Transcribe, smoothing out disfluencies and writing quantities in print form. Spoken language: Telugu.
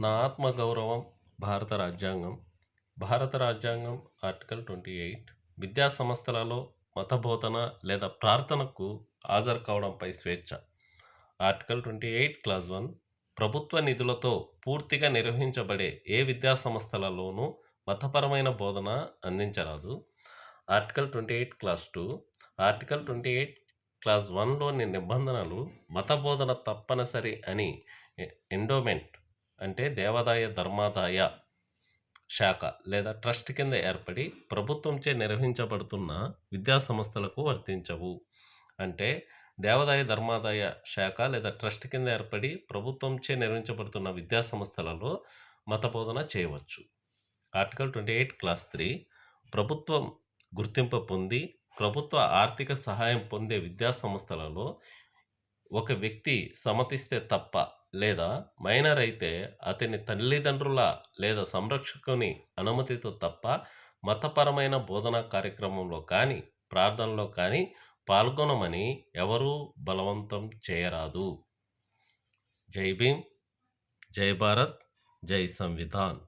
నా ఆత్మగౌరవం భారత రాజ్యాంగం. భారత రాజ్యాంగం ఆర్టికల్ 28 విద్యా సంస్థలలో మత బోధన లేదా ప్రార్థనకు హాజరు కావడంపై స్వేచ్ఛ. ఆర్టికల్ 28 క్లాజ్ 1 ప్రభుత్వ నిధులతో పూర్తిగా నిర్వహించబడే ఏ విద్యా సంస్థలలోనూ మతపరమైన బోధన అందించరాదు. ఆర్టికల్ 28 క్లాజ్ 2 ఆర్టికల్ 28 క్లాజ్ 1లోని నిబంధనలు మత బోధన తప్పనిసరి అని ఎండోమెంట్ అంటే దేవాదాయ ధర్మాదాయ శాఖ లేదా ట్రస్ట్ కింద ఏర్పడి ప్రభుత్వంచే నిర్వహించబడుతున్న విద్యా సంస్థలకు వర్తించవు. అంటే దేవాదాయ ధర్మాదాయ శాఖ లేదా ట్రస్ట్ కింద ఏర్పడి ప్రభుత్వంచే నిర్వహించబడుతున్న విద్యా సంస్థలలో మత బోధన చేయవచ్చు. ఆర్టికల్ 28 క్లాస్ 3 ప్రభుత్వం గుర్తింపు పొంది ప్రభుత్వ ఆర్థిక సహాయం పొందే విద్యా సంస్థలలో ఒక వ్యక్తి సమ్మతిస్తే తప్ప లేదా మైనర్ అయితే అతని తల్లిదండ్రుల లేదా సంరక్షకుని అనుమతితో తప్ప మతపరమైన బోధనా కార్యక్రమంలో కానీ ప్రార్థనలో కానీ పాల్గొనమని ఎవరూ బలవంతం చేయరాదు. జై భీమ్, జై భారత్, జై సంవిధాన్.